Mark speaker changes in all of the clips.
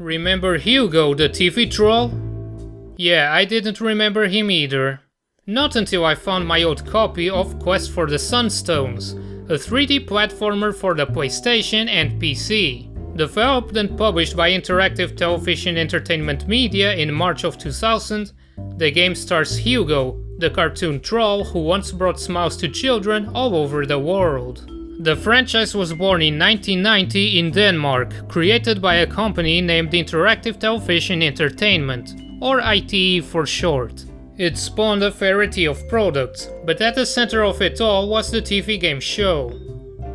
Speaker 1: Remember Hugo, the TV troll? Yeah, I didn't remember him either. Not until I found my old copy of Quest for the Sunstones, a 3D platformer for the PlayStation and PC. Developed and published by Interactive Television Entertainment Media in March of 2000, the game stars Hugo, the cartoon troll who once brought smiles to children all over the world. The franchise was born in 1990 in Denmark, created by a company named Interactive Television Entertainment, or ITE for short. It spawned a variety of products, but at the center of it all was the TV game show.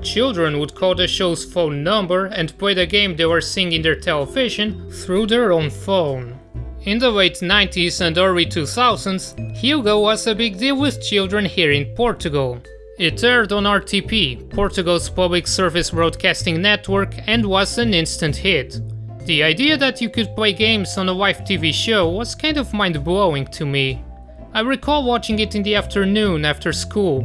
Speaker 1: Children would call the show's phone number and play the game they were seeing in their television through their own phone. In the late 90s and early 2000s, Hugo was a big deal with children here in Portugal. It aired on RTP, Portugal's public service broadcasting network, and was an instant hit. The idea that you could play games on a live TV show was kind of mind-blowing to me. I recall watching it in the afternoon after school.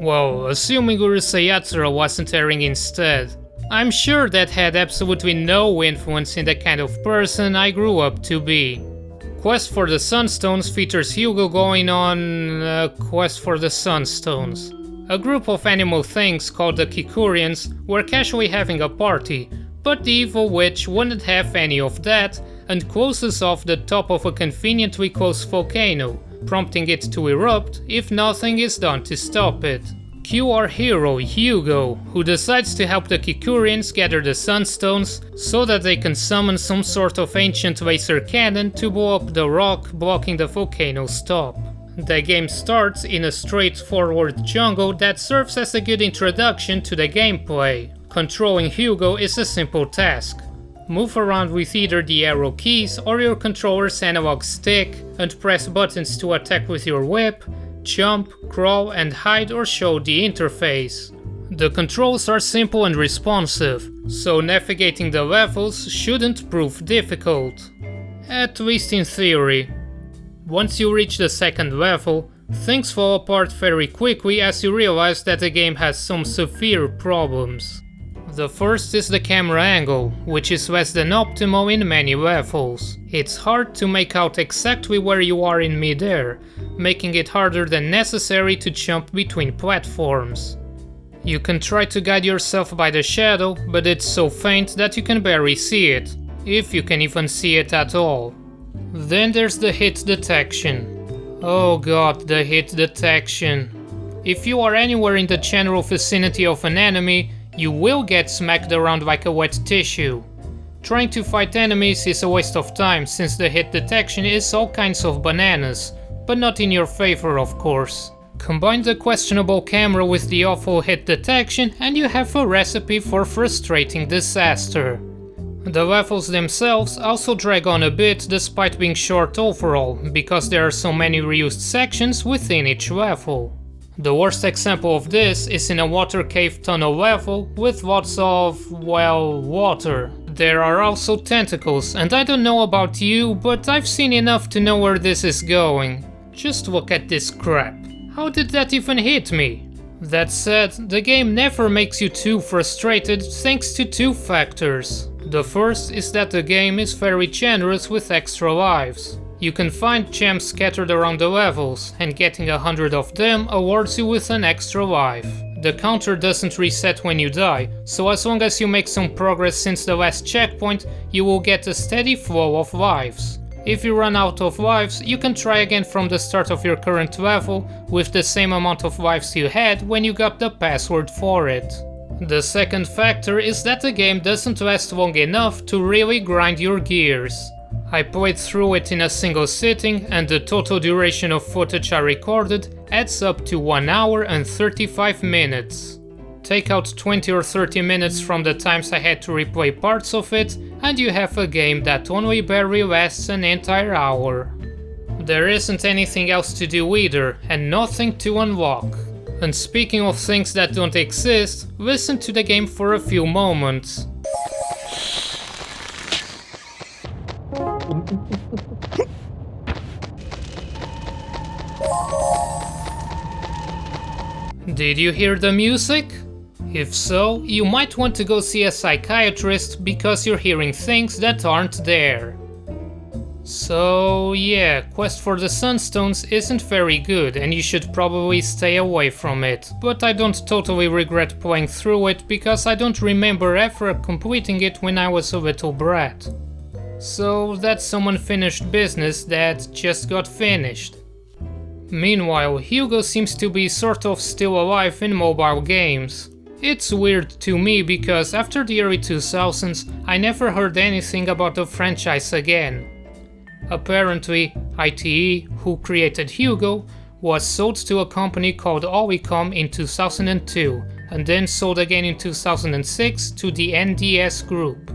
Speaker 1: Well, assuming Urusei Yatsura wasn't airing instead. I'm sure that had absolutely no influence in the kind of person I grew up to be. Quest for the Sunstones features Hugo going on Quest for the Sunstones. A group of animal things called the Kikurians were casually having a party, but the evil witch wouldn't have any of that and closes off the top of a conveniently close volcano, prompting it to erupt if nothing is done to stop it. Cue our hero, Hugo, who decides to help the Kikurians gather the Sunstones so that they can summon some sort of ancient laser cannon to blow up the rock blocking the volcano's top. The game starts in a straightforward jungle that serves as a good introduction to the gameplay. Controlling Hugo is a simple task. Move around with either the arrow keys or your controller's analog stick and press buttons to attack with your whip, jump, crawl and hide or show the interface. The controls are simple and responsive, so navigating the levels shouldn't prove difficult. At least in theory. Once you reach the second level, things fall apart very quickly as you realize that the game has some severe problems. The first is the camera angle, which is less than optimal in many levels. It's hard to make out exactly where you are in midair, making it harder than necessary to jump between platforms. You can try to guide yourself by the shadow, but it's so faint that you can barely see it, if you can even see it at all. Then there's the hit detection. Oh god, the hit detection. If you are anywhere in the general vicinity of an enemy, you will get smacked around like a wet tissue. Trying to fight enemies is a waste of time since the hit detection is all kinds of bananas, but not in your favor of course. Combine the questionable camera with the awful hit detection and you have a recipe for frustrating disaster. The levels themselves also drag on a bit despite being short overall, because there are so many reused sections within each level. The worst example of this is in a water cave tunnel level with lots of, well, water. There are also tentacles, and I don't know about you, but I've seen enough to know where this is going. Just look at this crap. How did that even hit me? That said, the game never makes you too frustrated thanks to two factors. The first is that the game is very generous with extra lives. You can find gems scattered around the levels, and getting 100 of them awards you with an extra life. The counter doesn't reset when you die, so as long as you make some progress since the last checkpoint, you will get a steady flow of lives. If you run out of lives, you can try again from the start of your current level with the same amount of lives you had when you got the password for it. The second factor is that the game doesn't last long enough to really grind your gears. I played through it in a single sitting and the total duration of footage I recorded adds up to 1 hour and 35 minutes. Take out 20 or 30 minutes from the times I had to replay parts of it and you have a game that only barely lasts an entire hour. There isn't anything else to do either and nothing to unlock. And speaking of things that don't exist, listen to the game for a few moments. Did you hear the music? If so, you might want to go see a psychiatrist because you're hearing things that aren't there. So yeah, Quest for the Sunstones isn't very good and you should probably stay away from it, but I don't totally regret playing through it because I don't remember ever completing it when I was a little brat. So that's some unfinished business that just got finished. Meanwhile, Hugo seems to be sort of still alive in mobile games. It's weird to me because after the early 2000s I never heard anything about the franchise again. Apparently, ITE, who created Hugo, was sold to a company called Olicom in 2002, and then sold again in 2006 to the NDS Group.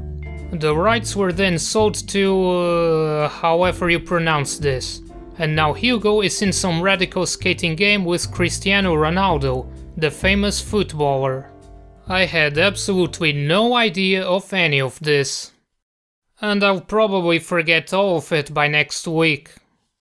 Speaker 1: The rights were then sold to however you pronounce this, and now Hugo is in some radical skating game with Cristiano Ronaldo, the famous footballer. I had absolutely no idea of any of this. And I'll probably forget all of it by next week.